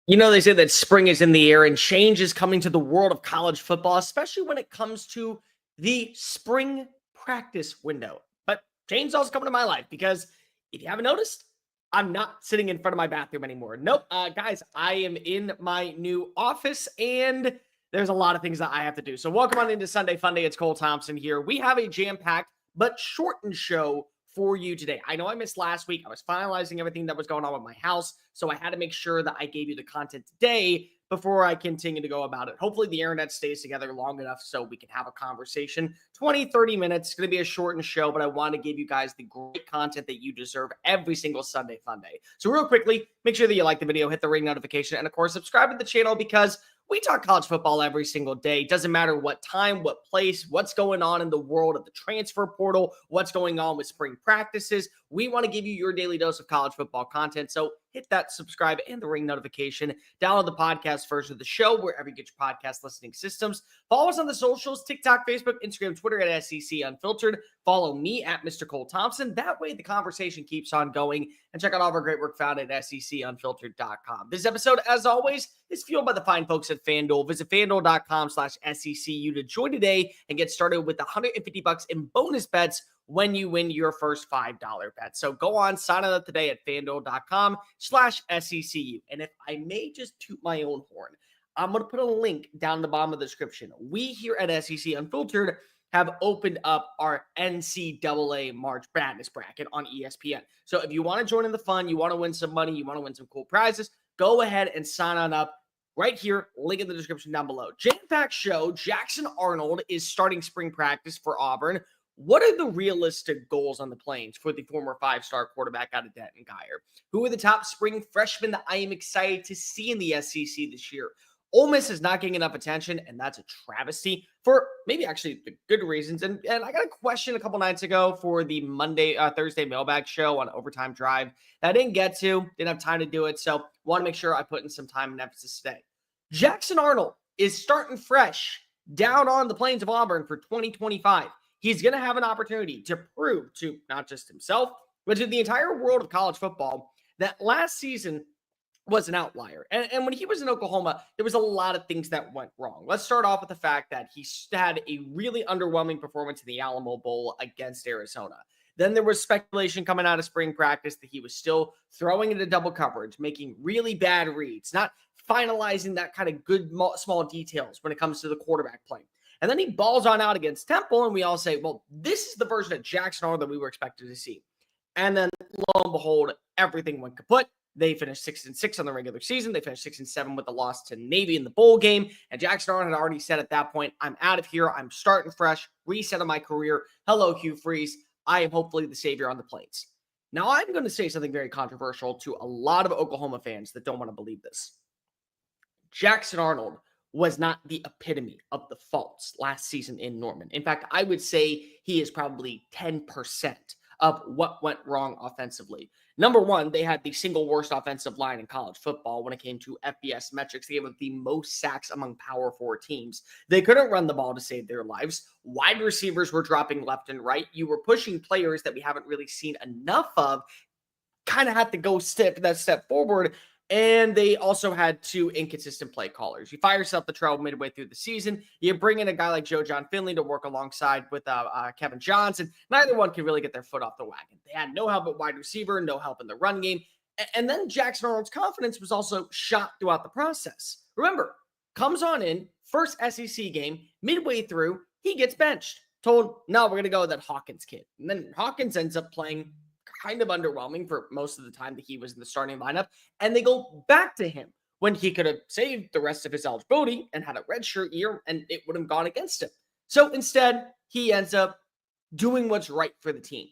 You know, they say that spring is in the air and change is coming to the world of college football, especially when it comes to the spring practice window. But change is also coming to my life because if you haven't noticed, I'm not sitting in front of my bathroom anymore. Nope. Guys, I am in my new office and there's a lot of things that I have to do. So, welcome on into Sunday Funday. It's Cole Thompson here. We have a jam packed but shortened show for you today. I know I missed last week. I was finalizing everything that was going on with my house, so I had to make sure that I gave you the content today before I continue to go about it. Hopefully the internet stays together long enough so we can have a conversation. 20-30 minutes. It's going to be a shortened show, but I want to give you guys the great content that you deserve every single Sunday Funday. So real quickly, make sure that you like the video, hit the ring notification, and of course, subscribe to the channel because we talk college football every single day. It doesn't matter what time, what place, what's going on in the world of the transfer portal, what's going on with spring practices. We want to give you your daily dose of college football content. So hit that subscribe and the ring notification. Download the podcast version of the show wherever you get your podcast listening systems. Follow us on the socials, TikTok, Facebook, Instagram, Twitter at SEC Unfiltered. Follow me at Mr. Cole Thompson. That way the conversation keeps on going. And check out all of our great work found at secunfiltered.com. This episode, as always, is fueled by the fine folks at FANDUEL. Visit FANDUEL.com/SECU to join today and get started with $150 in bonus bets when you win your first $5 bet. So go on, sign up today at FANDUEL.com/SECU. And if I may just toot my own horn, I'm going to put a link down in the bottom of the description. We here at SEC Unfiltered have opened up our NCAA March Madness bracket on ESPN. So if you want to join in the fun, you want to win some money, you want to win some cool prizes, go ahead and sign on up right here. Link in the description down below. Jam-packed show. Jackson Arnold is starting spring practice for Auburn. What are the realistic goals on the Plains for the former five-star quarterback out of Denton Guyer? Who are the top spring freshmen that I am excited to see in the SEC this year? Ole Miss is not getting enough attention, and that's a travesty for maybe actually the good reasons. And I got a question a couple nights ago for the Thursday mailbag show on Overtime Drive that I didn't get to, didn't have time to do it. So want to make sure I put in some time and emphasis today. Jackson Arnold is starting fresh down on the Plains of Auburn for 2025. He's going to have an opportunity to prove to not just himself, but to the entire world of college football that last season was an outlier. And when he was in Oklahoma, there was a lot of things that went wrong. Let's start off with the fact that he had a really underwhelming performance in the Alamo Bowl against Arizona. Then there was speculation coming out of spring practice that he was still throwing into double coverage, making really bad reads, not finalizing that kind of good small details when it comes to the quarterback play. And then he balls on out against Temple, and we all say, well, this is the version of Jackson Arnold that we were expected to see. And then, lo and behold, everything went kaput. They finished 6-6 on the regular season. They finished 6-7 with a loss to Navy in the bowl game. And Jackson Arnold had already said at that point, I'm out of here. I'm starting fresh, resetting my career. Hello, Hugh Freeze. I am hopefully the savior on the Plains. Now, I'm going to say something very controversial to a lot of Oklahoma fans that don't want to believe this. Jackson Arnold was not the epitome of the faults last season in Norman. In fact, I would say he is probably 10% of what went wrong offensively. Number one, they had the single worst offensive line in college football when it came to FBS metrics. They gave up the most sacks among Power 4 teams. They couldn't run the ball to save their lives. Wide receivers were dropping left and right. You were pushing players that we haven't really seen enough of. Kind of had to go that step forward. And they also had two inconsistent play callers. You fire yourself the trail midway through the season. You bring in a guy like Joe John Finley to work alongside with Kevin Johnson. Neither one can really get their foot off the wagon. They had no help at wide receiver, no help in the run game. And then Jackson Arnold's confidence was also shot throughout the process. Remember, comes on in, first SEC game, midway through, he gets benched. Told, no, we're going to go with that Hawkins kid. And then Hawkins ends up playing kind of underwhelming for most of the time that he was in the starting lineup. And they go back to him when he could have saved the rest of his eligibility and had a redshirt year and it would have gone against him. So instead, he ends up doing what's right for the team.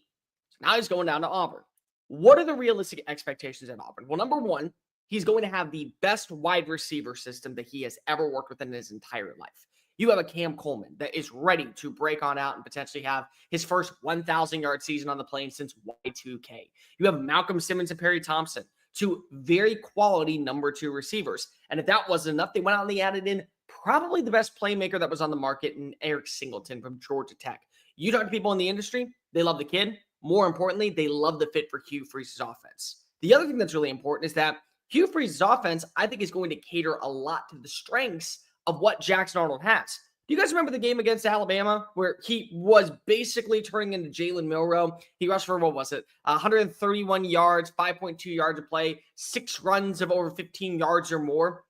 So now he's going down to Auburn. What are the realistic expectations at Auburn? Well, number one, he's going to have the best wide receiver system that he has ever worked with in his entire life. You have a Cam Coleman that is ready to break on out and potentially have his first 1,000-yard season on the Plains since Y2K. You have Malcolm Simmons and Perry Thompson, two very quality number 2 receivers. And if that wasn't enough, they went out and they added in probably the best playmaker that was on the market in Eric Singleton from Georgia Tech. You talk to people in the industry, they love the kid. More importantly, they love the fit for Hugh Freeze's offense. The other thing that's really important is that Hugh Freeze's offense, I think, is going to cater a lot to the strengths of what Jackson Arnold has. Do you guys remember the game against Alabama where he was basically turning into Jalen Milroe? He rushed for, what was it, 131 yards, 5.2 yards a play, 6 runs of over 15 yards or more.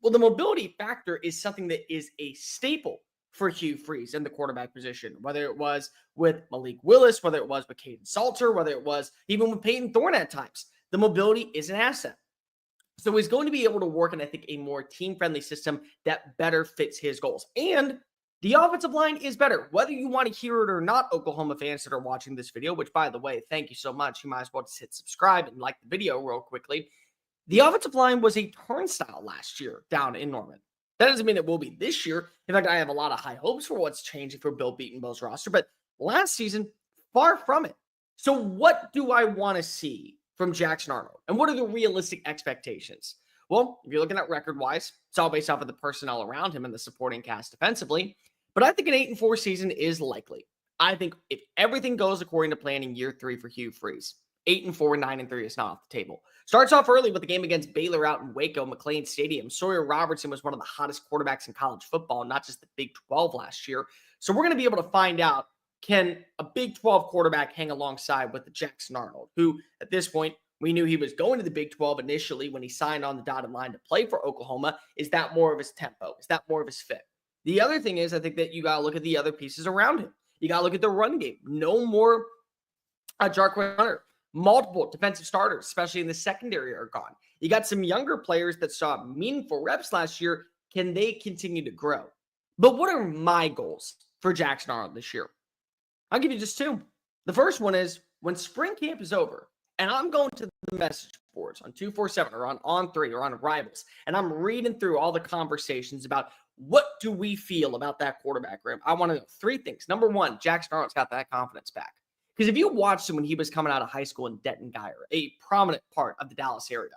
Well, the mobility factor is something that is a staple for Hugh Freeze in the quarterback position, whether it was with Malik Willis, whether it was with Caden Salter, whether it was even with Peyton Thorne at times. The mobility is an asset. So he's going to be able to work in, I think, a more team-friendly system that better fits his goals. And the offensive line is better. Whether you want to hear it or not, Oklahoma fans that are watching this video, which, by the way, thank you so much. You might as well just hit subscribe and like the video real quickly. The offensive line was a turnstile last year down in Norman. That doesn't mean it will be this year. In fact, I have a lot of high hopes for what's changing for Bill Beatonbow's roster, but last season, far from it. So what do I want to see from Jackson Arnold? And what are the realistic expectations? Well, if you're looking at record-wise, it's all based off of the personnel around him and the supporting cast defensively. But I think an 8-4 season is likely. I think if everything goes according to plan in year 3 for Hugh Freeze, 8-4, 9-3 is not off the table. Starts off early with the game against Baylor out in Waco, McLean Stadium. Sawyer Robertson was one of the hottest quarterbacks in college football, not just the Big 12 last year. So we're going to be able to find out, can a Big 12 quarterback hang alongside with the Jackson Arnold, who at this point, we knew he was going to the Big 12 initially when he signed on the dotted line to play for Oklahoma. Is that more of his tempo? Is that more of his fit? The other thing is, I think that you got to look at the other pieces around him. You got to look at the run game. No more Jarquez Hunter. Multiple defensive starters, especially in the secondary, are gone. You got some younger players that saw meaningful reps last year. Can they continue to grow? But what are my goals for Jackson Arnold this year? I'll give you just 2. The first one is when spring camp is over and I'm going to the message boards on 247 or on 3 or on Rivals, and I'm reading through all the conversations about what do we feel about that quarterback room. I want to know 3 things. Number 1, Jackson Arnold's got that confidence back. Because if you watched him when he was coming out of high school in Denton Guyer, a prominent part of the Dallas area,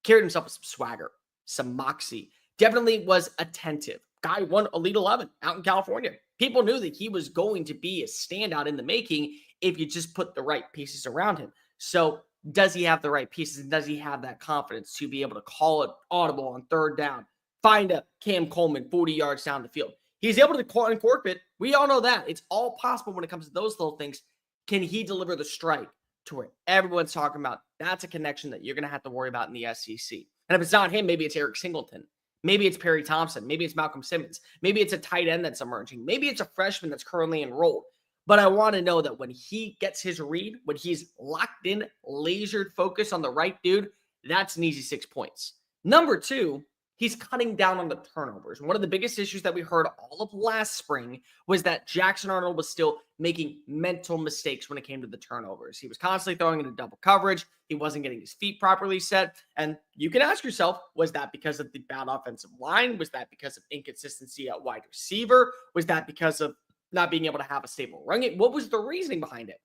carried himself with some swagger, some moxie, definitely was attentive. Guy won Elite 11 out in California. People knew that he was going to be a standout in the making if you just put the right pieces around him. So does he have the right pieces, and does he have that confidence to be able to call it audible on 3rd down, find a Cam Coleman 40 yards down the field? He's able to incorporate. We all know that. It's all possible when it comes to those little things. Can he deliver the strike to where everyone's talking about? That's a connection that you're going to have to worry about in the SEC. And if it's not him, maybe it's Eric Singleton. Maybe it's Perry Thompson. Maybe it's Malcolm Simmons. Maybe it's a tight end that's emerging. Maybe it's a freshman that's currently enrolled. But I want to know that when he gets his read, when he's locked in, lasered focus on the right dude, that's an easy 6 points. Number 2, he's cutting down on the turnovers. One of the biggest issues that we heard all of last spring was that Jackson Arnold was still making mental mistakes when it came to the turnovers. He was constantly throwing into double coverage. He wasn't getting his feet properly set. And you can ask yourself, was that because of the bad offensive line? Was that because of inconsistency at wide receiver? Was that because of not being able to have a stable run game? What was the reasoning behind it?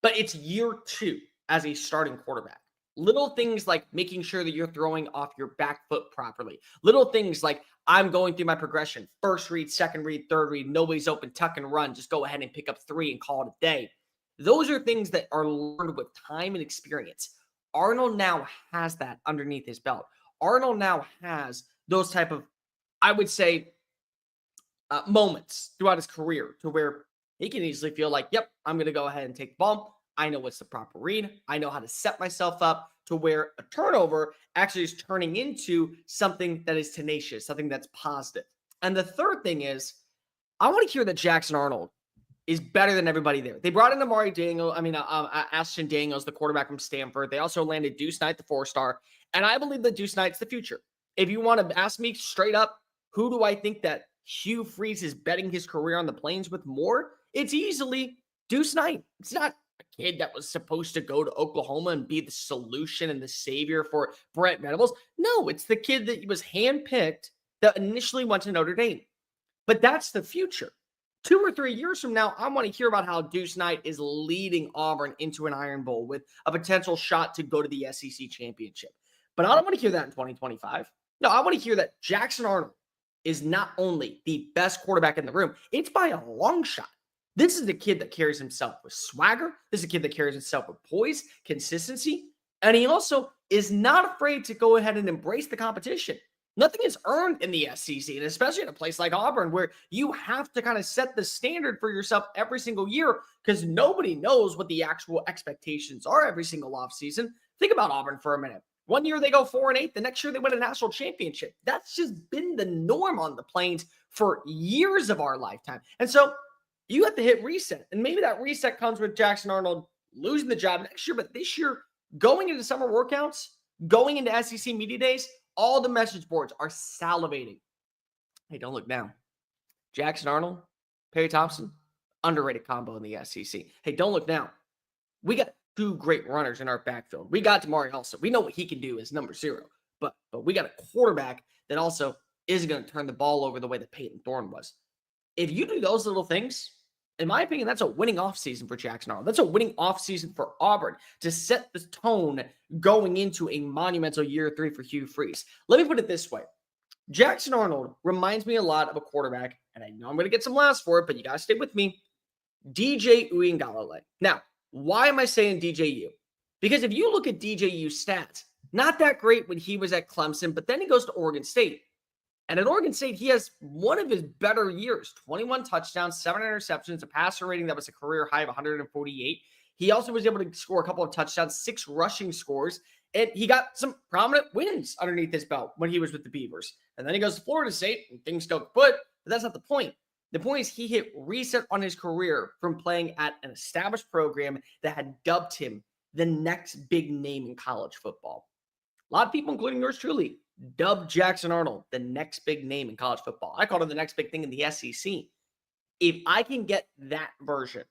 But it's year 2 as a starting quarterback. Little things like making sure that you're throwing off your back foot properly. Little things like I'm going through my progression. 1st read, 2nd read, 3rd read. Nobody's open, tuck and run. Just go ahead and pick up 3 and call it a day. Those are things that are learned with time and experience. Arnold now has that underneath his belt. Arnold now has those type of, I would say, moments throughout his career to where he can easily feel like, yep, I'm going to go ahead and take the ball. I know what's the proper read. I know how to set myself up to where a turnover actually is turning into something that is tenacious, something that's positive. And the third thing is, I want to hear that Jackson Arnold is better than everybody there. They brought in Ashton Daniels, the quarterback from Stanford. They also landed Deuce Knight, the 4-star. And I believe that Deuce Knight's the future. If you want to ask me straight up, who do I think that Hugh Freeze is betting his career on the Plains with more? It's easily Deuce Knight. It's not a kid that was supposed to go to Oklahoma and be the solution and the savior for Brent Venables. No, it's the kid that was handpicked that initially went to Notre Dame. But that's the future. 2 or 3 years from now, I want to hear about how Deuce Knight is leading Auburn into an Iron Bowl with a potential shot to go to the SEC championship. But I don't want to hear that in 2025. No, I want to hear that Jackson Arnold is not only the best quarterback in the room, it's by a long shot. This is a kid that carries himself with swagger. This is a kid that carries himself with poise, consistency, and he also is not afraid to go ahead and embrace the competition. Nothing is earned in the SEC, and especially in a place like Auburn, where you have to kind of set the standard for yourself every single year because nobody knows what the actual expectations are every single offseason. Think about Auburn for a minute. One year they go 4-8, the next year they win a national championship. That's just been the norm on the Plains for years of our lifetime. And so you have to hit reset. And maybe that reset comes with Jackson Arnold losing the job next year, but this year, going into summer workouts, going into SEC media days, all the message boards are salivating. Hey, don't look now. Jackson Arnold, Perry Thompson, underrated combo in the SEC. Hey, don't look now. We got two great runners in our backfield. We got Damari also. We know what he can do as number 0, but we got a quarterback that also isn't going to turn the ball over the way that Peyton Thorne was. If you do those little things, in my opinion, that's a winning offseason for Jackson Arnold. That's a winning offseason for Auburn to set the tone going into a monumental year 3 for Hugh Freeze. Let me put it this way. Jackson Arnold reminds me a lot of a quarterback, and I know I'm going to get some laughs for it, but you got to stay with me. DJ Uiagalelei. Now, why am I saying DJU? Because if you look at DJU's stats, not that great when he was at Clemson, but then he goes to Oregon State. And at Oregon State, he has one of his better years, 21 touchdowns, 7 interceptions, a passer rating that was a career high of 148. He also was able to score a couple of touchdowns, 6 rushing scores, and he got some prominent wins underneath his belt when he was with the Beavers. And then he goes to Florida State, and things go kaput, but that's not the point. The point is he hit reset on his career from playing at an established program that had dubbed him the next big name in college football. A lot of people, including yours truly, dubbed Jackson Arnold the next big name in college football. I called him the next big thing in the SEC. If I can get that version,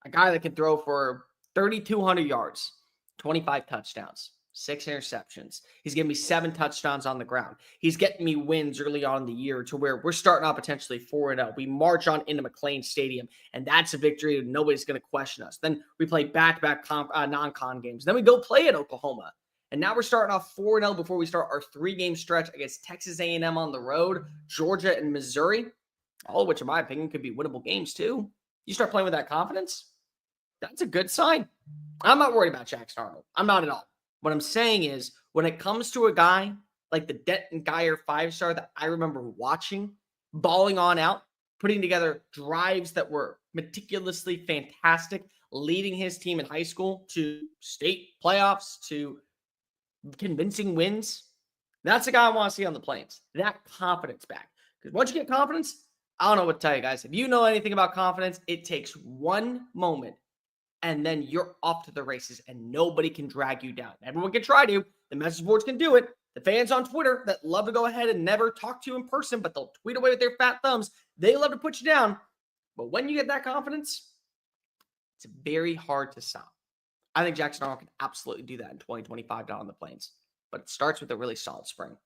a guy that can throw for 3,200 yards, 25 touchdowns, 6 interceptions. He's giving me 7 touchdowns on the ground. He's getting me wins early on in the year to where we're starting out potentially 4-0. We march on into McLean Stadium, and that's a victory. And nobody's going to question us. Then we play back-to-back non-con games. Then we go play at Oklahoma. And now we're starting off 4-0 before we start our 3-game stretch against Texas A&M on the road, Georgia, and Missouri, all of which, in my opinion, could be winnable games too. You start playing with that confidence, that's a good sign. I'm not worried about Jackson Arnold. I'm not at all. What I'm saying is, when it comes to a guy like the Denton Geyer 5-star that I remember watching, balling on out, putting together drives that were meticulously fantastic, leading his team in high school to state playoffs, to convincing wins, that's the guy I want to see on the Plains. That confidence back. Because once you get confidence, I don't know what to tell you guys. If you know anything about confidence, it takes one moment and then you're off to the races and nobody can drag you down. Everyone can try to. The message boards can do it. The fans on Twitter that love to go ahead and never talk to you in person, but they'll tweet away with their fat thumbs, they love to put you down. But when you get that confidence, it's very hard to stop. I think Jackson Arnold can absolutely do that in 2025 down on the Plains. But it starts with a really solid spring.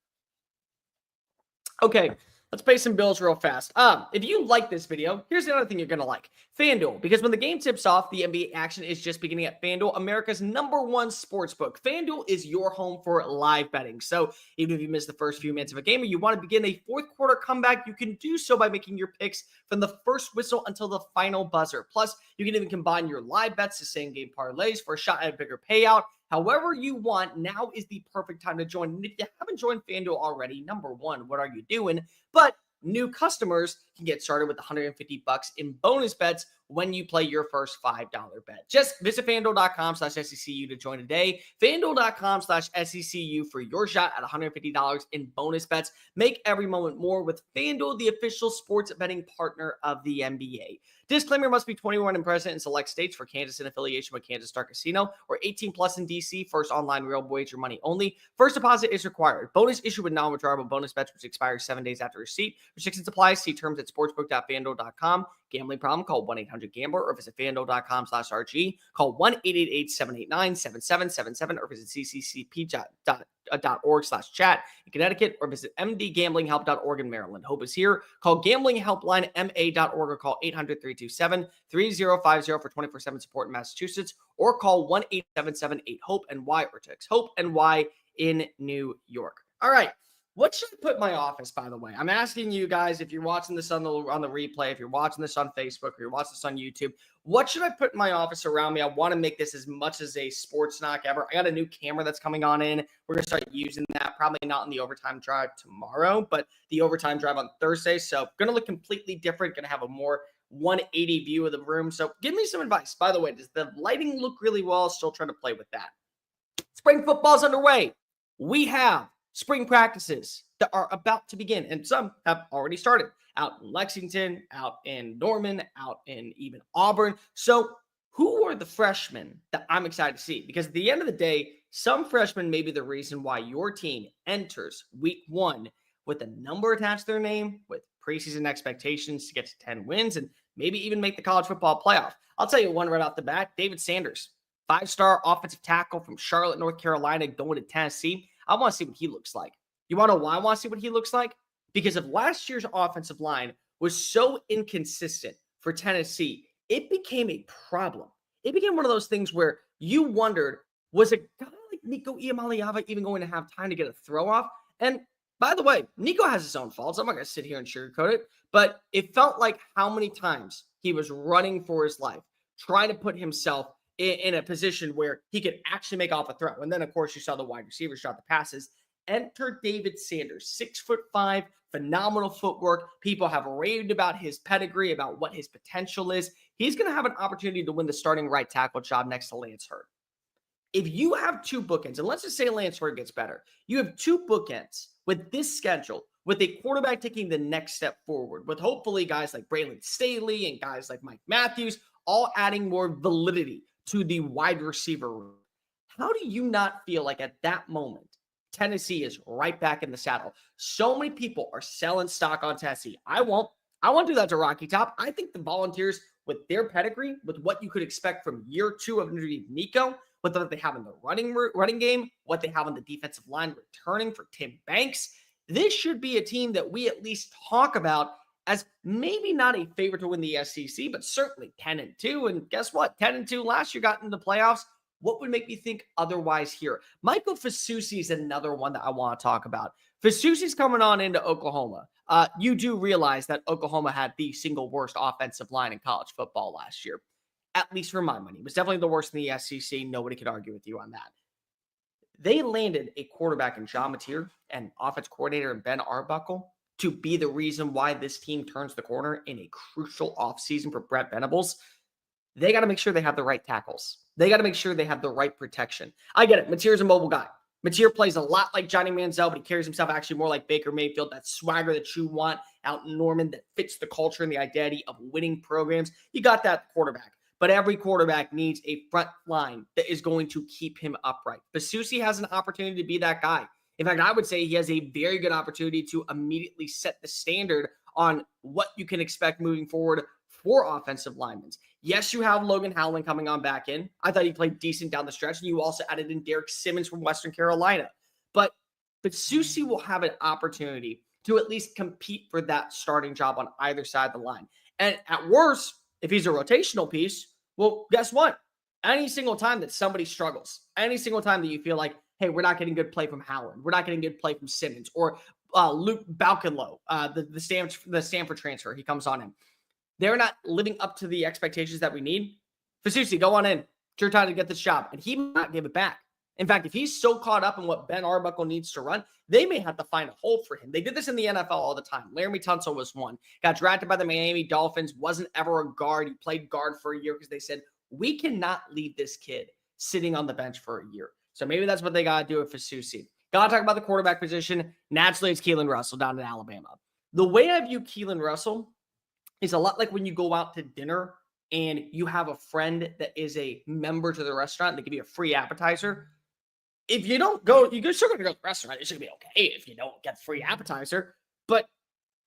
Okay, let's pay some bills real fast. If you like this video, here's the other thing you're going to like. FanDuel, because when the game tips off, the NBA action is just beginning at FanDuel, America's #1 sportsbook. FanDuel is your home for live betting. So even if you miss the first few minutes of a game or you want to begin a fourth quarter comeback, you can do so by making your picks from the first whistle until the final buzzer. Plus, you can even combine your live bets to same-game parlays for a shot at a bigger payout. However you want, now is the perfect time to join. And if you haven't joined FanDuel already, number one, what are you doing? But new customers can get started with $150 in bonus bets when you play your first $5 bet. Just visit FanDuel.com/SECU to join today. FanDuel.com/SECU for your shot at $150 in bonus bets. Make every moment more with FanDuel, the official sports betting partner of the NBA. Disclaimer: must be 21 and present in select states. For Kansas in affiliation with Kansas Star Casino, or 18 plus in DC. First online real wager money only. First deposit is required. Bonus issued with non-withdrawable bonus bets, which expires 7 days after receipt. Restrictions apply. See terms at sportsbook.fanduel.com. Gambling problem? Call 1-800-GAMBLER or visit FanDuel.com/RG. Call 1-888-789-7777 or visit cccp.org/chat in Connecticut or visit mdgamblinghelp.org in Maryland. Hope is here. Call Gambling Helpline MA.org or call 800-327-3050 for 24/7 support in Massachusetts or call 1-877-8-HOPE-NY or text HOPE-NY in New York. All right. What should I put in my office, by the way? I'm asking you guys, if you're watching this on the replay, if you're watching this on Facebook, or you're watching this on YouTube, what should I put in my office around me? I want to make this as much as a sports knock ever. I got a new camera that's coming on in. We're going to start using that, probably not in the overtime drive tomorrow, but the overtime drive on Thursday. So going to look completely different, going to have a more 180 view of the room. So give me some advice. By the way, does the lighting look really well? Still trying to play with that. Spring football's underway. We have spring practices that are about to begin, and some have already started out in Lexington, out in Norman, out in even Auburn. So who are the freshmen that I'm excited to see? Because at the end of the day, some freshmen may be the reason why your team enters week 1 with a number attached to their name, with preseason expectations to get to 10 wins and maybe even make the college football playoff. I'll tell you one right off the bat, David Sanders, 5-star offensive tackle from Charlotte, North Carolina, going to Tennessee. I want to see what he looks like. You want to know why I want to see what he looks like? Because of last year's offensive line was so inconsistent for Tennessee, it became a problem. It became one of those things where you wondered, was a guy like Nico Iamaleava even going to have time to get a throw off? And by the way, Nico has his own faults. I'm not going to sit here and sugarcoat it, but it felt like how many times he was running for his life, trying to put himself in a position where he could actually make off a throw. And then, of course, you saw the wide receivers shot the passes. Enter David Sanders, 6'5", phenomenal footwork. People have raved about his pedigree, about what his potential is. He's going to have an opportunity to win the starting right tackle job next to Lance Hurd. If you have two bookends, and let's just say Lance Hurd gets better, you have two bookends with this schedule, with a quarterback taking the next step forward, with hopefully guys like Braylon Staley and guys like Mike Matthews, all adding more validity to the wide receiver room. How do you not feel like at that moment, Tennessee is right back in the saddle? So many people are selling stock on Tennessee. I won't do that to Rocky Top. I think the Volunteers, with their pedigree, with what you could expect from year 2 of Nico, with what they have in the running game, what they have on the defensive line returning for Tim Banks, this should be a team that we at least talk about as maybe not a favorite to win the SEC, but certainly 10-2. And guess what? 10-2 last year, got into the playoffs. What would make me think otherwise here? Michael Fasusi is another one that I want to talk about. Fasusi's coming on into Oklahoma. You do realize that Oklahoma had the single worst offensive line in college football last year, at least for my money. It was definitely the worst in the SEC. Nobody could argue with you on that. They landed a quarterback in John Mateer and offense coordinator in Ben Arbuckle to be the reason why this team turns the corner in a crucial offseason for Brett Venables. They got to make sure they have the right tackles. They got to make sure they have the right protection. I get it. Mateer's a mobile guy. Mateer plays a lot like Johnny Manziel, but he carries himself actually more like Baker Mayfield, that swagger that you want out in Norman that fits the culture and the identity of winning programs. You got that quarterback. But every quarterback needs a front line that is going to keep him upright. Fasusi has an opportunity to be that guy. In fact, I would say he has a very good opportunity to immediately set the standard on what you can expect moving forward for offensive linemen. Yes, you have Logan Howland coming on back in. I thought he played decent down the stretch, and you also added in Derek Simmons from Western Carolina. But Fasusi will have an opportunity to at least compete for that starting job on either side of the line. And at worst, if he's a rotational piece, well, guess what? Any single time that somebody struggles, any single time that you feel like, hey, we're not getting good play from Howland, we're not getting good play from Simmons, or Luke Balkenlow, the Stanford transfer, he comes on in. They're not living up to the expectations that we need. Fasusi, go on in. It's your time to get this job. And he might not give it back. In fact, if he's so caught up in what Ben Arbuckle needs to run, they may have to find a hole for him. They did this in the NFL all the time. Laramie Tunsil was one. Got drafted by the Miami Dolphins, wasn't ever a guard. He played guard for a year because they said, we cannot leave this kid sitting on the bench for a year. So maybe that's what they got to do with Fasusi. Got to talk about the quarterback position. Naturally, it's Keelan Russell down in Alabama. The way I view Keelan Russell is a lot like when you go out to dinner and you have a friend that is a member to the restaurant. They give you a free appetizer. If you don't go, you're still going to go to the restaurant. It's going to be okay if you don't get the free appetizer. But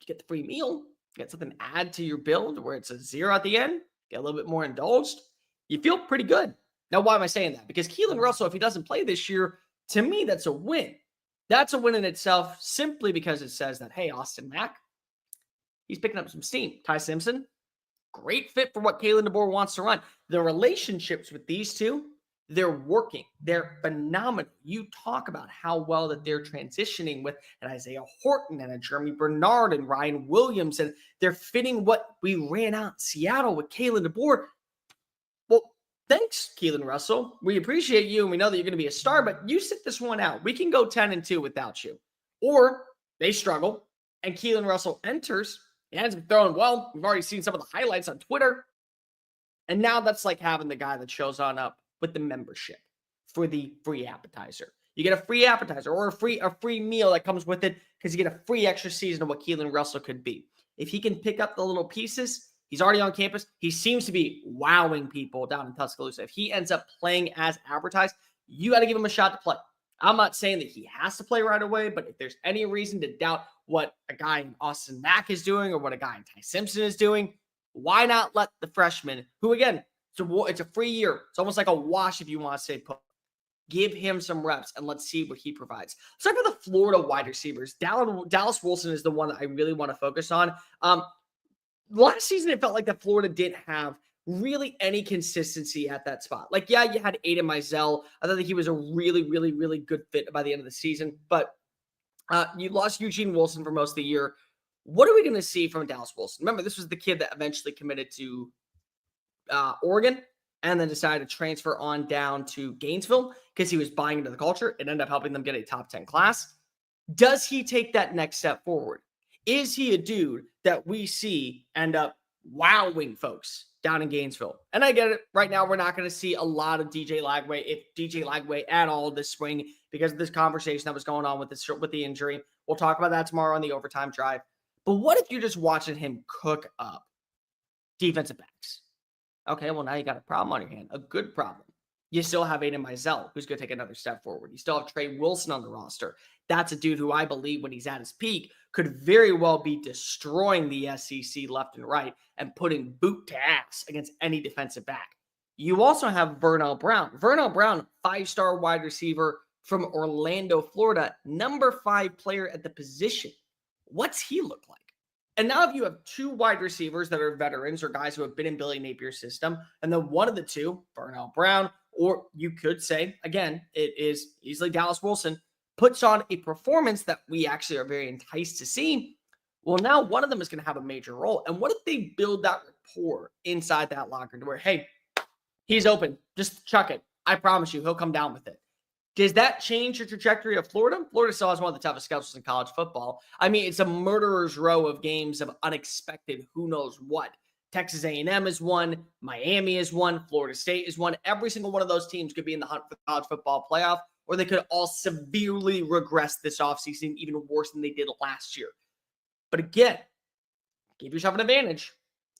you get the free meal, you get something to add to your bill to where it's a 0 at the end, get a little bit more indulged. You feel pretty good. Now, why am I saying that? Because Keelan Russell, if he doesn't play this year, to me, that's a win. That's a win in itself simply because it says that, hey, Austin Mack, he's picking up some steam. Ty Simpson, great fit for what Kalen DeBoer wants to run. The relationships with these two They're working. They're phenomenal. You talk about how well that they're transitioning with an Isaiah Horton and a Jeremy Bernard and Ryan Williams, and they're fitting what we ran out in Seattle with Kalen DeBoer. Well, thanks, Keelan Russell. We appreciate you, and we know that you're going to be a star, but you sit this one out. We can go 10-2 without you. Or they struggle, and Keelan Russell enters. He ends up throwing well. We've already seen some of the highlights on Twitter. And now that's like having the guy that shows on up with the membership for the free appetizer. You get a free appetizer or a free meal that comes with it because you get a free extra season of what Keelan Russell could be. If he can pick up the little pieces, he's already on campus. He seems to be wowing people down in Tuscaloosa. If he ends up playing as advertised, you got to give him a shot to play. I'm not saying that he has to play right away, but if there's any reason to doubt what a guy in Austin Mack is doing or what a guy in Ty Simpson is doing, why not let the freshman, who again, it's a free year. It's almost like a wash if you want to say put. Give him some reps and let's see what he provides. Let's talk about the Florida wide receivers. Dallas Wilson is the one that I really want to focus on. Last season, it felt like that Florida didn't have really any consistency at that spot. Like, yeah, you had Aiden Mizell. I thought that he was a really, really, really good fit by the end of the season. But you lost Eugene Wilson for most of the year. What are we going to see from Dallas Wilson? Remember, this was the kid that eventually committed to Oregon and then decided to transfer on down to Gainesville because he was buying into the culture. It ended up helping them get a top 10 class. Does he take that next step forward? Is he a dude that we see end up wowing folks down in Gainesville? And I get it. Right now, we're not going to see a lot of DJ Lagway, if DJ Lagway at all this spring, because of this conversation that was going on with the injury. We'll talk about that tomorrow on the overtime drive. But what if you're just watching him cook up defensive backs? Okay, well, now you got a problem on your hand, a good problem. You still have Aiden Mizell, who's going to take another step forward. You still have Trey Wilson on the roster. That's a dude who I believe when he's at his peak could very well be destroying the SEC left and right and putting boot to ass against any defensive back. You also have Vernell Brown. Vernell Brown, 5-star wide receiver from Orlando, Florida, number 5 player at the position. What's he look like? And now if you have 2 wide receivers that are veterans or guys who have been in Billy Napier's system, and then one of the two, Vernell Brown, or you could say, again, it is easily Dallas Wilson, puts on a performance that we actually are very enticed to see. Well, now one of them is going to have a major role. And what if they build that rapport inside that locker to where, hey, he's open, just chuck it. I promise you, he'll come down with it. Does that change the trajectory of Florida? Florida still has one of the toughest schedules in college football. I mean, it's a murderer's row of games of unexpected who knows what. Texas A&M is one. Miami is one. Florida State is one. Every single one of those teams could be in the hunt for the college football playoff, or they could all severely regress this offseason, even worse than they did last year. But again, give yourself an advantage.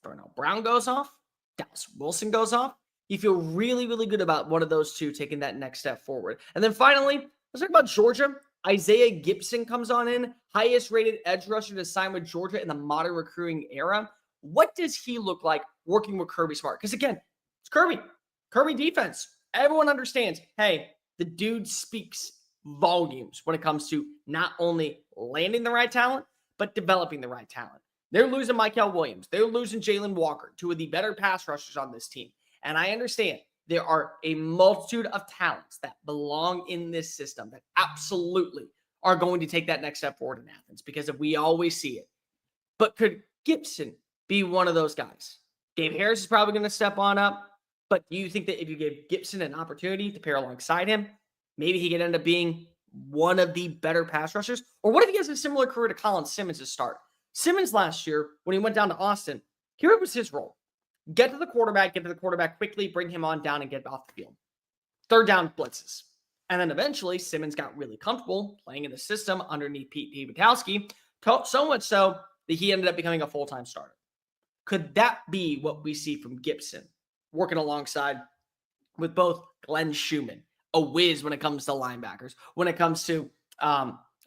Vernell Brown goes off. Dallas Wilson goes off. You feel really, really good about one of those two taking that next step forward. And then finally, let's talk about Georgia. Isaiah Gibson comes on in, highest rated edge rusher to sign with Georgia in the modern recruiting era. What does he look like working with Kirby Smart? Because again, it's Kirby. Kirby defense. Everyone understands, hey, the dude speaks volumes when it comes to not only landing the right talent, but developing the right talent. They're losing Michael Williams. They're losing Jalen Walker, 2 of the better pass rushers on this team. And I understand there are a multitude of talents that belong in this system that absolutely are going to take that next step forward in Athens because we always see it. But could Gibson be one of those guys? Dave Harris is probably going to step on up. But do you think that if you gave Gibson an opportunity to pair alongside him, maybe he could end up being one of the better pass rushers? Or what if he has a similar career to Colin Simmons to start? Simmons last year, when he went down to Austin, here was his role. Get to the quarterback quickly, bring him on down and get off the field. 3rd down blitzes. And then eventually, Simmons got really comfortable playing in the system underneath Pete Bukowski, so much so that he ended up becoming a full-time starter. Could that be what we see from Gibson, working alongside with both Glenn Schumann, a whiz when it comes to linebackers, when it comes to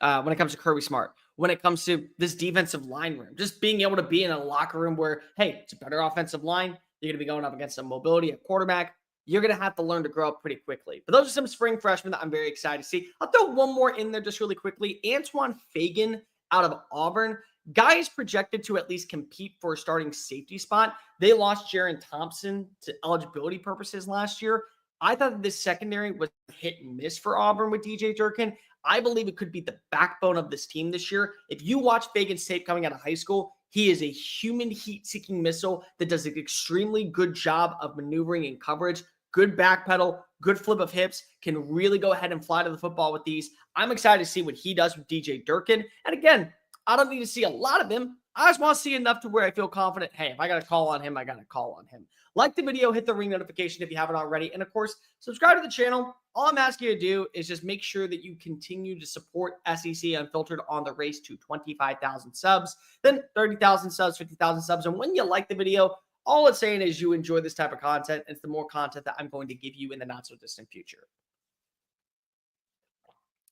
Kirby Smart, when it comes to this defensive line room, just being able to be in a locker room where, hey, it's a better offensive line. You're going to be going up against some mobility at quarterback. You're going to have to learn to grow up pretty quickly. But those are some spring freshmen that I'm very excited to see. I'll throw one more in there just really quickly. Antoine Fagan out of Auburn. Guy is projected to at least compete for a starting safety spot. They lost Jaron Thompson to eligibility purposes last year. I thought that this secondary was hit and miss for Auburn with DJ Durkin. I believe it could be the backbone of this team this year. If you watch Fagan's tape coming out of high school, he is a human heat-seeking missile that does an extremely good job of maneuvering and coverage. Good backpedal, good flip of hips, can really go ahead and fly to the football with these. I'm excited to see what he does with DJ Durkin. And again, I don't need to see a lot of him. I just want to see enough to where I feel confident, hey, if I got to call on him, I got to call on him. Like the video, hit the ring notification if you haven't already. And of course, subscribe to the channel. All I'm asking you to do is just make sure that you continue to support SEC Unfiltered on the race to 25,000 subs, then 30,000 subs, 50,000 subs. And when you like the video, all it's saying is you enjoy this type of content. It's the more content that I'm going to give you in the not so distant future.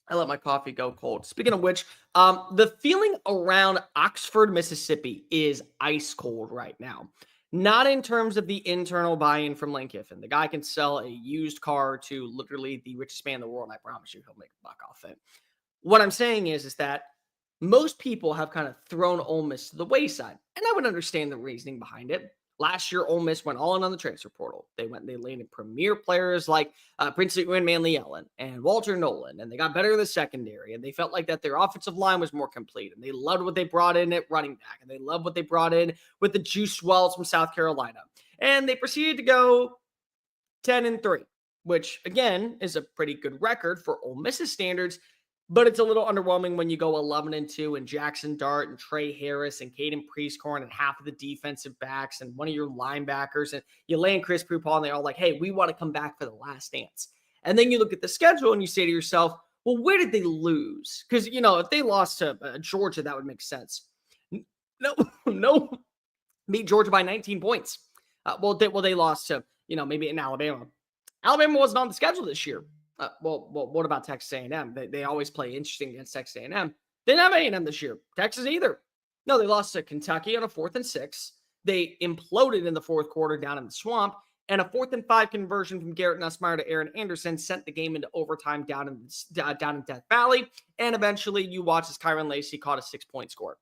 I let my coffee go cold. Speaking of which, the feeling around Oxford, Mississippi is ice cold right now. Not in terms of the internal buy-in from Lane Kiffin. The guy can sell a used car to literally the richest man in the world, and I promise you he'll make a buck off it. What I'm saying is that most people have kind of thrown Ole Miss to the wayside, and I would understand the reasoning behind it. Last year, Ole Miss went all in on the transfer portal. They landed premier players like Prince and Manley Ellen and Walter Nolan, and they got better in the secondary, and they felt like that their offensive line was more complete, and they loved what they brought in at running back, and they loved what they brought in with the Juice Wells from South Carolina. And they proceeded to go 10-3, which, again, is a pretty good record for Ole Miss's standards. But it's a little underwhelming when you go 11-2 and Jackson Dart and Trey Harris and Caden Prieskorn and half of the defensive backs and one of your linebackers, and you land Chris Prupal and they're all like, hey, we want to come back for the last dance. And then you look at the schedule and you say to yourself, well, where did they lose? Because, you know, if they lost to Georgia, that would make sense. No, beat Georgia by 19 points. They lost to, maybe in Alabama. Alabama wasn't on the schedule this year. What about Texas A&M? They always play interesting against Texas A&M. They didn't have A&M this year. Texas either. No, they lost to Kentucky on a 4th and 6. They imploded in the fourth quarter down in the swamp. And a 4th and 5 conversion from Garrett Nussmeier to Aaron Anderson sent the game into overtime down in Death Valley. And eventually you watch as Kyron Lacey caught a 6-point score.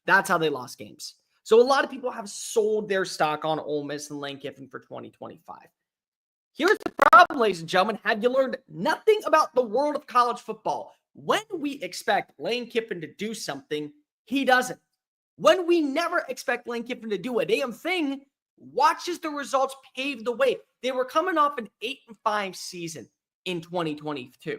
That's how they lost games. So a lot of people have sold their stock on Ole Miss and Lane Kiffin for 2025. Here's the problem, ladies and gentlemen. Have you learned nothing about the world of college football? When we expect Lane Kiffin to do something, he doesn't. When we never expect Lane Kiffin to do a damn thing, watch as the results pave the way. They were coming off an 8-5 season in 2022.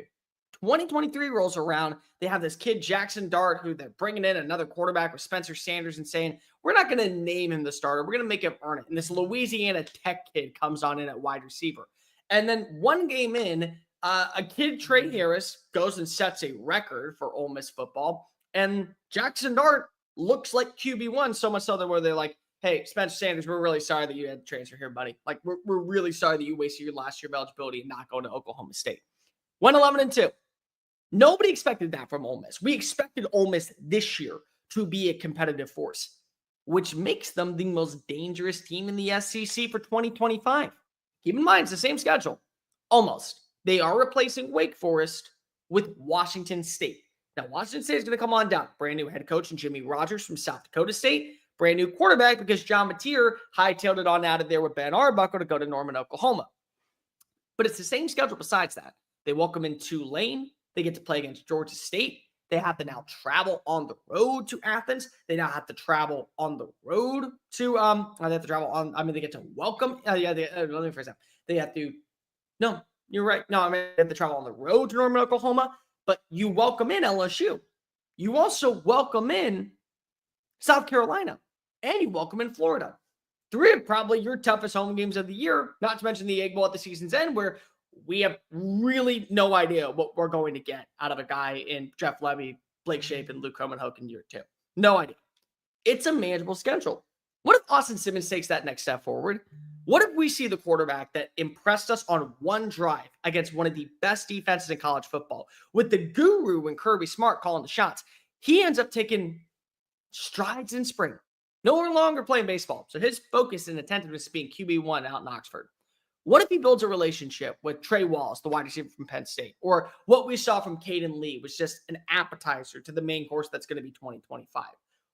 2023 rolls around. They have this kid, Jackson Dart, who they're bringing in another quarterback with Spencer Sanders and saying, we're not going to name him the starter. We're going to make him earn it. And this Louisiana Tech kid comes on in at wide receiver. And then one game in, a kid, Trey Harris, goes and sets a record for Ole Miss football. And Jackson Dart looks like QB1, so much so that where they're like, hey, Spencer Sanders, we're really sorry that you had to transfer here, buddy. Like, we're really sorry that you wasted your last year of eligibility and not going to Oklahoma State. Went 11-2. Nobody expected that from Ole Miss. We expected Ole Miss this year to be a competitive force, which makes them the most dangerous team in the SEC for 2025. Keep in mind, it's the same schedule. Almost. They are replacing Wake Forest with Washington State. Now, Washington State is going to come on down. Brand new head coach and Jimmy Rogers from South Dakota State. Brand new quarterback because John Mateer hightailed it on out of there with Ben Arbuckle to go to Norman, Oklahoma. But it's the same schedule besides that. They welcome in Tulane. They get to play against Georgia State. They have to now travel on the road to Athens. They now have to travel on the road to, they have to travel on, they get to welcome, let me phrase that. They have to, no, you're right. No, they have to travel on the road to Norman, Oklahoma, but you welcome in LSU. You also welcome in South Carolina, and you welcome in Florida. 3 of probably your toughest home games of the year, not to mention the Egg Bowl at the season's end, where we have really no idea what we're going to get out of a guy in Jeff Levy, Blake Shape, and Luke Homan-Hoke in year 2. No idea. It's a manageable schedule. What if Austin Simmons takes that next step forward? What if we see the quarterback that impressed us on one drive against one of the best defenses in college football with the guru and Kirby Smart calling the shots? He ends up taking strides in spring. No longer playing baseball. So his focus and attentiveness is being QB1 out in Oxford. What if he builds a relationship with Trey Wallace, the wide receiver from Penn State? Or what we saw from Caden Lee was just an appetizer to the main course that's going to be 2025.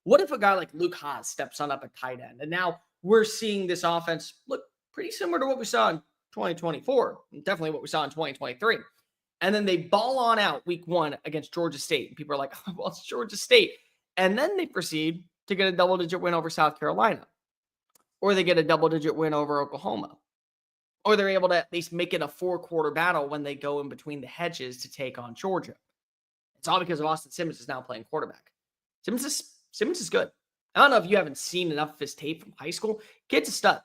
What if a guy like Luke Haas steps on up at tight end? And now we're seeing this offense look pretty similar to what we saw in 2024, definitely what we saw in 2023. And then they ball on out week 1 against Georgia State. And people are like, oh, well, it's Georgia State. And then they proceed to get a double-digit win over South Carolina. Or they get a double-digit win over Oklahoma. Or they're able to at least make it a 4-quarter battle when they go in between the hedges to take on Georgia. It's all because of Austin Simmons is now playing quarterback. Simmons is good. I don't know if you haven't seen enough of his tape from high school. Kid's a stud.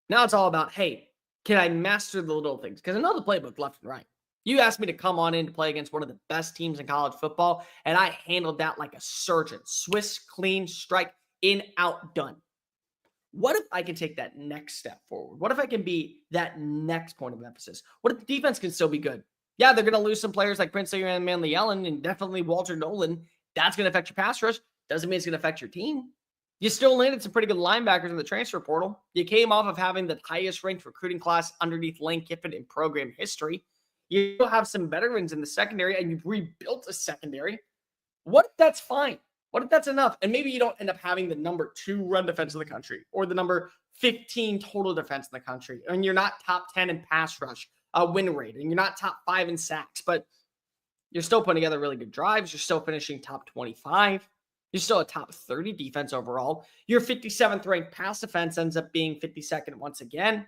Now it's all about, hey, can I master the little things? Because I know the playbook left and right. You asked me to come on in to play against one of the best teams in college football, and I handled that like a surgeon. Swiss, clean, strike, in, out, done. What if I can take that next step forward? What if I can be that next point of emphasis? What if the defense can still be good? Yeah, they're going to lose some players like Prince and Manley Ellen and definitely Walter Nolan. That's going to affect your pass rush. Doesn't mean it's going to affect your team. You still landed some pretty good linebackers in the transfer portal. You came off of having the highest ranked recruiting class underneath Lane Kiffin in program history. You still have some veterans in the secondary, and you've rebuilt a secondary. What if that's fine? What if that's enough? And maybe you don't end up having the number 2 run defense in the country or the number 15 total defense in the country, and you're not top 10 in pass rush win rate, and you're not top 5 in sacks, but you're still putting together really good drives. You're still finishing top 25. You're still a top 30 defense overall. Your 57th ranked pass defense ends up being 52nd once again.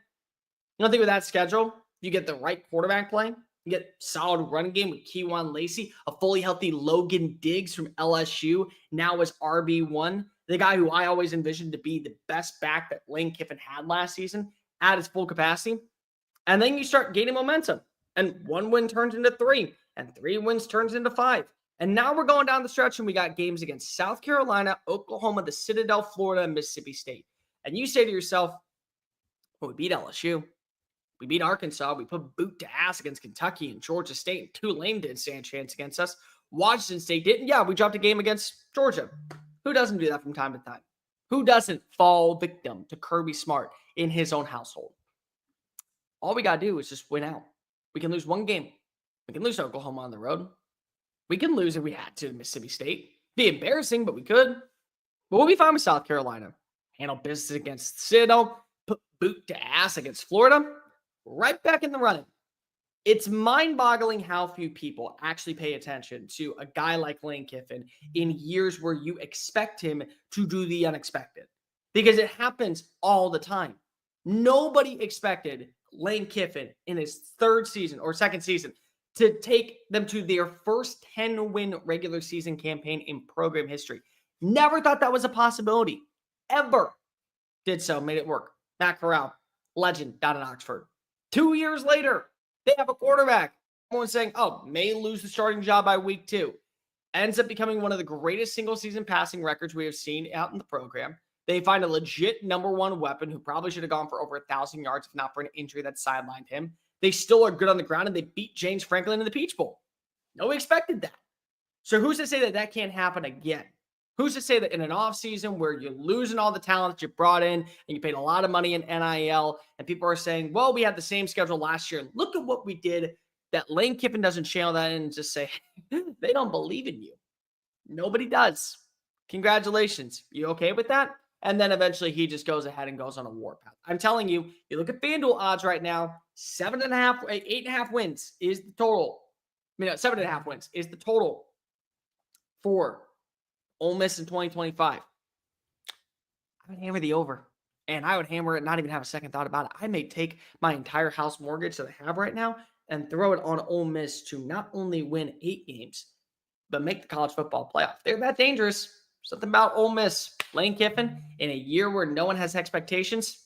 You don't think with that schedule, you get the right quarterback play? You get solid running game with Keywan Lacey, a fully healthy Logan Diggs from LSU, now as RB1, the guy who I always envisioned to be the best back that Lane Kiffin had last season at his full capacity. And then you start gaining momentum, and 1 win turns into 3, and 3 wins turns into 5. And now we're going down the stretch, and we got games against South Carolina, Oklahoma, the Citadel, Florida, and Mississippi State. And you say to yourself, well, we beat LSU. We beat Arkansas. We put boot to ass against Kentucky and Georgia State. And Tulane didn't stand a chance against us. Washington State didn't. Yeah, we dropped a game against Georgia. Who doesn't do that from time to time? Who doesn't fall victim to Kirby Smart in his own household? All we got to do is just win out. We can lose 1 game. We can lose to Oklahoma on the road. We can lose if we had to Mississippi State. Be embarrassing, but we could. But we'll be fine with South Carolina. Handle business against Citadel. Put boot to ass against Florida. Right back in the running. It's mind-boggling how few people actually pay attention to a guy like Lane Kiffin in years where you expect him to do the unexpected. Because it happens all the time. Nobody expected Lane Kiffin in his 3rd season or 2nd season to take them to their first 10-win regular season campaign in program history. Never thought that was a possibility. Ever. Did so. Made it work. Matt Corral, legend, down in Oxford. 2 years later, they have a quarterback. Everyone's saying, oh, may lose the starting job by week 2. Ends up becoming one of the greatest single-season passing records we have seen out in the program. They find a legit number 1 weapon who probably should have gone for over 1,000 yards if not for an injury that sidelined him. They still are good on the ground, and they beat James Franklin in the Peach Bowl. Nobody expected that. So who's to say that that can't happen again? Who's to say that in an offseason where you're losing all the talent that you brought in and you paid a lot of money in NIL, and people are saying, well, we had the same schedule last year. Look at what we did, that Lane Kiffin doesn't channel that in and just say, they don't believe in you. Nobody does. Congratulations. You okay with that? And then eventually he just goes ahead and goes on a warpath. I'm telling you, you look at FanDuel odds right now, 8.5 wins is the total. 7.5 wins is the total for Ole Miss in 2025. I would hammer the over, and I would hammer it, not even have a second thought about it. I may take my entire house mortgage that I have right now and throw it on Ole Miss to not only win 8 games, but make the college football playoff. They're that dangerous. Something about Ole Miss. Lane Kiffin, in a year where no one has expectations,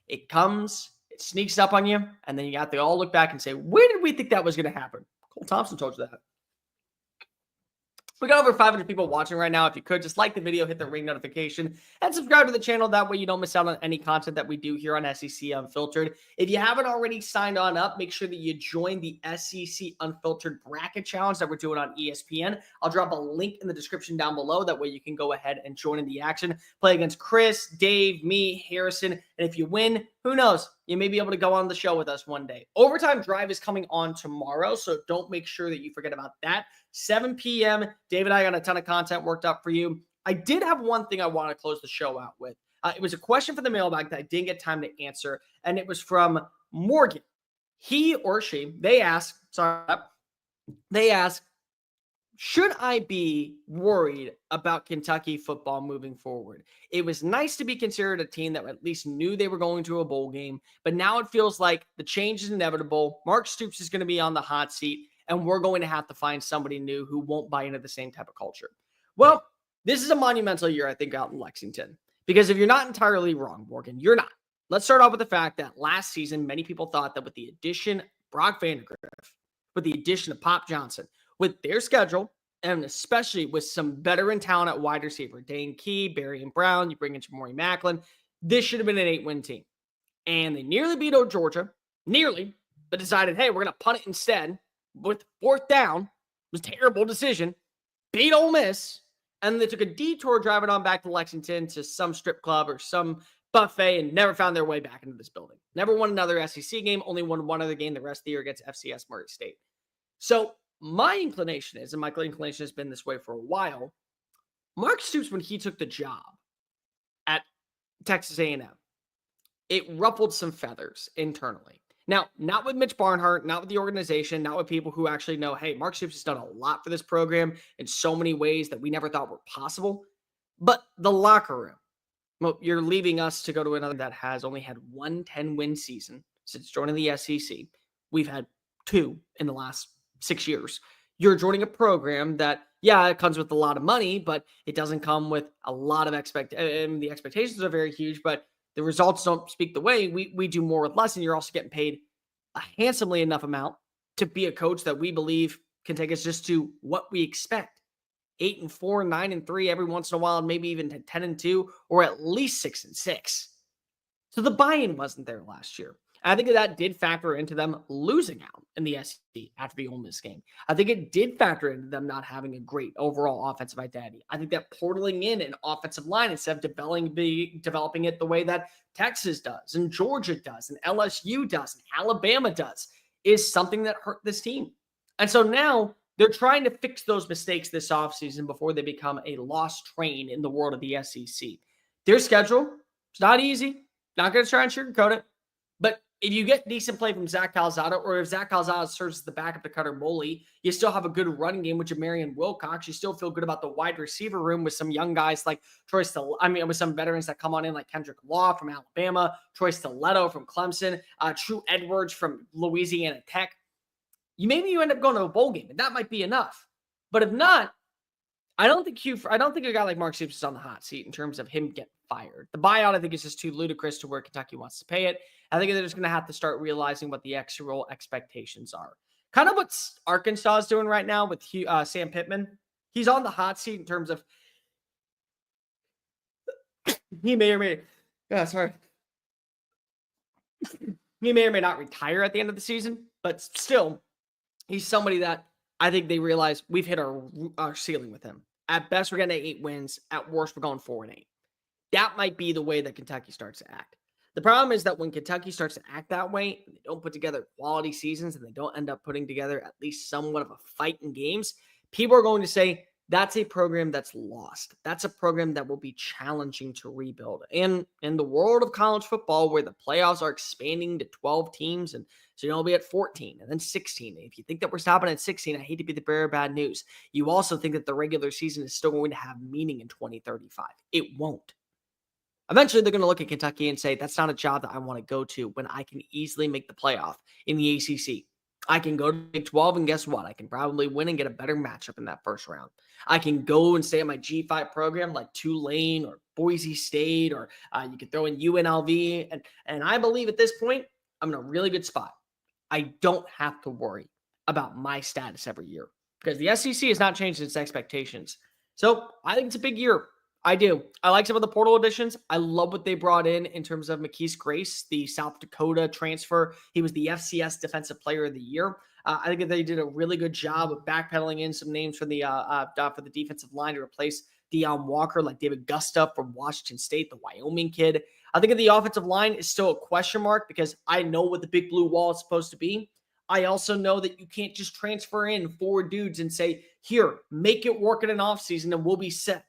it comes, it sneaks up on you, and then you have to all look back and say, where did we think that was going to happen? Cole Thompson told you that. We got over 500 people watching right now. If you could, just like the video, hit the ring notification, and subscribe to the channel. That way you don't miss out on any content that we do here on SEC Unfiltered. If you haven't already signed on up, make sure that you join the SEC Unfiltered Bracket Challenge that we're doing on ESPN. I'll drop a link in the description down below. That way you can go ahead and join in the action. Play against Chris, Dave, me, Harrison, and if you win, who knows? You may be able to go on the show with us one day. Overtime Drive is coming on tomorrow, so don't make sure that you forget about that. 7 p.m. Dave and I got a ton of content worked up for you. I did have one thing I want to close the show out with. It was a question for the mailbag that I didn't get time to answer, and it was from Morgan. he or she, they ask, should I be worried about Kentucky football moving forward? It was nice to be considered a team that at least knew they were going to a bowl game, but now it feels like the change is inevitable. Mark Stoops is going to be on the hot seat, and we're going to have to find somebody new who won't buy into the same type of culture. Well, this is a monumental year, I think, out in Lexington, because if you're not entirely wrong, Morgan, you're not. Let's start off with the fact that last season, many people thought that with the addition of Brock Vandagriff, with the addition of Pop Johnson, with their schedule, and especially with some veteran talent at wide receiver, Dane Key, Barry and Brown, you bring in Jamori Macklin, this should have been an 8-win team. And they nearly beat Georgia, but decided, hey, we're going to punt it instead with 4th down. It was a terrible decision. Beat Ole Miss, and they took a detour driving on back to Lexington to some strip club or some buffet and never found their way back into this building. Never won another SEC game, only won one other game the rest of the year against FCS Murray State. So my inclination is, and my inclination has been this way for a while, Mark Stoops, when he took the job at Texas A&M, it ruffled some feathers internally. Now, not with Mitch Barnhart, not with the organization, not with people who actually know, hey, Mark Stoops has done a lot for this program in so many ways that we never thought were possible. But the locker room, well, you're leaving us to go to another that has only had one 10-win season since joining the SEC. We've had 2 in the last 6 years. You're joining a program that, yeah, it comes with a lot of money, but it doesn't come with a lot of expectations. The expectations are very huge, but the results don't speak the way. We do more with less, and you're also getting paid a handsomely enough amount to be a coach that we believe can take us just to what we expect. 8-4, 9-3 every once in a while, and maybe even 10-2, or at least 6-6. So the buy-in wasn't there last year. I think that did factor into them losing out in the SEC after the Ole Miss game. I think it did factor into them not having a great overall offensive identity. I think that portaling in an offensive line instead of developing it the way that Texas does and Georgia does and LSU does and Alabama does is something that hurt this team. And so now they're trying to fix those mistakes this offseason before they become a lost train in the world of the SEC. Their schedule, it's not easy. Not going to try and sugarcoat it. But if you get decent play from Zach Calzada, or if Zach Calzada serves as the backup to Cutter Moley, you still have a good running game with Jamarian Wilcox. You still feel good about the wide receiver room with some young guys like with some veterans that come on in like Kendrick Law from Alabama, Troy Stiletto from Clemson, True Edwards from Louisiana Tech. Maybe you end up going to a bowl game, and that might be enough. But if not, I don't think a guy like Mark Stoops is on the hot seat in terms of him getting fired. The buyout, I think, is just too ludicrous to where Kentucky wants to pay it. I think they're just going to have to start realizing what the actual expectations are. Kind of what Arkansas is doing right now with Sam Pittman. He's on the hot seat in terms of he may or may not retire at the end of the season, but still, he's somebody that I think they realize we've hit our ceiling with him. At best, we're getting 8 wins. At worst, we're going 4-8. That might be the way that Kentucky starts to act. The problem is that when Kentucky starts to act that way, they don't put together quality seasons and they don't end up putting together at least somewhat of a fight in games, people are going to say that's a program that's lost. That's a program that will be challenging to rebuild. And in the world of college football, where the playoffs are expanding to 12 teams, and so you'll be at 14 and then 16. If you think that we're stopping at 16, I hate to be the bearer of bad news. You also think that the regular season is still going to have meaning in 2035. It won't. Eventually, they're going to look at Kentucky and say, that's not a job that I want to go to when I can easily make the playoff in the ACC. I can go to Big 12, and guess what? I can probably win and get a better matchup in that first round. I can go and stay at my G5 program like Tulane or Boise State, or you could throw in UNLV. And I believe at this point, I'm in a really good spot. I don't have to worry about my status every year because the SEC has not changed its expectations. So I think it's a big year. I do. I like some of the portal additions. I love what they brought in terms of McKees Grace, the South Dakota transfer. He was the FCS Defensive Player of the Year. I think that they did a really good job of backpedaling in some names for the defensive line to replace Deion Walker, like David Gustav from Washington State, the Wyoming kid. I think the offensive line is still a question mark because I know what the big blue wall is supposed to be. I also know that you can't just transfer in 4 dudes and say, here, make it work in an offseason and we'll be set.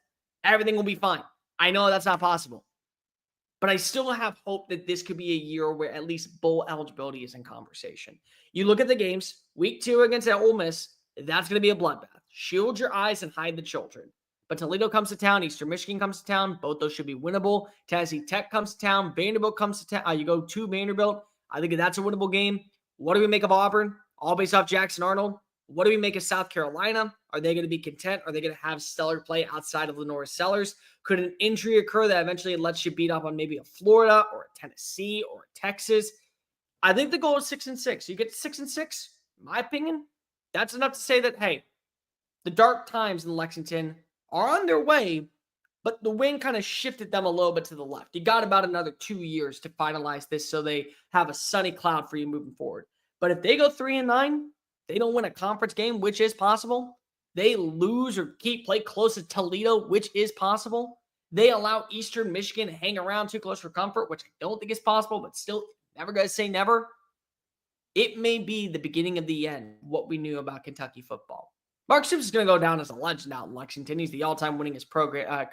Everything will be fine. I know that's not possible. but I still have hope that this could be a year where at least bowl eligibility is in conversation. You look at the games, week 2 against Ole Miss, that's going to be a bloodbath. Shield your eyes and hide the children. But Toledo comes to town, Eastern Michigan comes to town. Both those should be winnable. Tennessee Tech comes to town, Vanderbilt comes to town. You go to Vanderbilt. I think that's a winnable game. What do we make of Auburn? All based off Jackson Arnold. What do we make of South Carolina? Are they going to be content? Are they going to have stellar play outside of Lenora Sellers? Could an injury occur that eventually lets you beat up on maybe a Florida or a Tennessee or a Texas? I think the goal is 6-6. You get to 6-6, in my opinion, that's enough to say that, hey, the dark times in Lexington are on their way, but the wind kind of shifted them a little bit to the left. You got about another 2 years to finalize this so they have a sunny cloud for you moving forward. But if they go 3-9, they don't win a conference game, which is possible. They lose or play close to Toledo, which is possible. They allow Eastern Michigan to hang around too close for comfort, which I don't think is possible, but still, never going to say never. It may be the beginning of the end, what we knew about Kentucky football. Mark Stoops is going to go down as a legend out in Lexington. He's the all-time winningest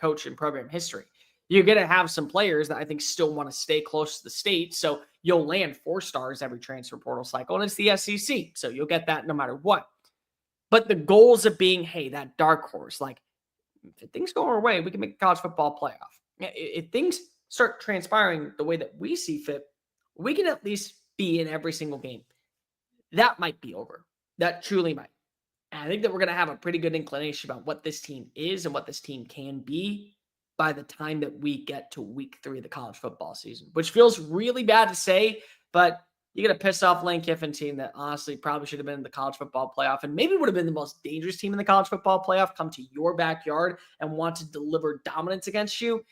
coach in program history. You're going to have some players that I think still want to stay close to the state, so you'll land 4 stars every transfer portal cycle, and it's the SEC, so you'll get that no matter what. But the goals of being, hey, that dark horse, like, if things go our way, we can make a college football playoff. If things start transpiring the way that we see fit, we can at least be in every single game. That might be over. That truly might. And I think that we're going to have a pretty good inclination about what this team is and what this team can be by the time that we get to week 3 of the college football season, which feels really bad to say, but you're going to piss off Lane Kiffin's team that honestly probably should have been in the college football playoff and maybe would have been the most dangerous team in the college football playoff, come to your backyard and want to deliver dominance against you.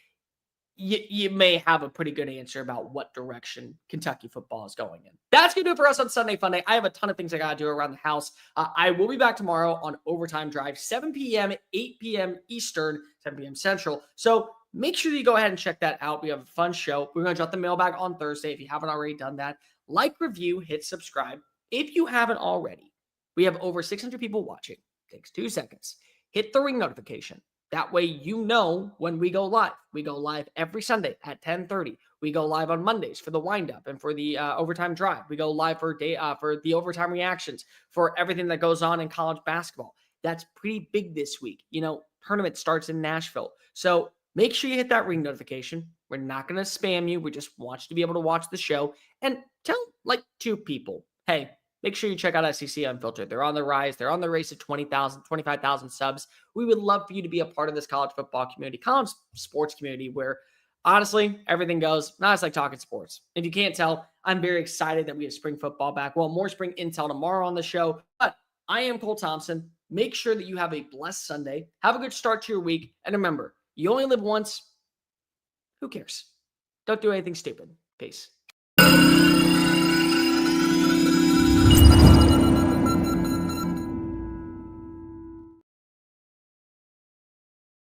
You may have a pretty good answer about what direction Kentucky football is going in. That's going to do it for us on Sunday Funday. I have a ton of things I got to do around the house. I will be back tomorrow on Overtime Drive, 7 p.m., 8 p.m. Eastern, 7 p.m. Central. So make sure you go ahead and check that out. We have a fun show. We're going to drop the mailbag on Thursday if you haven't already done that. Like, review, hit subscribe. If you haven't already, we have over 600 people watching. Takes 2 seconds. Hit the ring notification. That way you know when we go live. We go live every Sunday at 10:30. We go live on Mondays for the wind-up and for the overtime drive. We go live for the overtime reactions, for everything that goes on in college basketball. That's pretty big this week. Tournament starts in Nashville. So make sure you hit that ring notification. We're not going to spam you. We just want you to be able to watch the show. And tell 2 people, hey, make sure you check out SEC Unfiltered. They're on the rise. They're on the race to 20,000, 25,000 subs. We would love for you to be a part of this college football community, college sports community where, honestly, everything goes. Now it's like talking sports. If you can't tell, I'm very excited that we have spring football back. Well, more spring intel tomorrow on the show. But I am Cole Thompson. Make sure that you have a blessed Sunday. Have a good start to your week. And remember, you only live once. Who cares? Don't do anything stupid. Peace.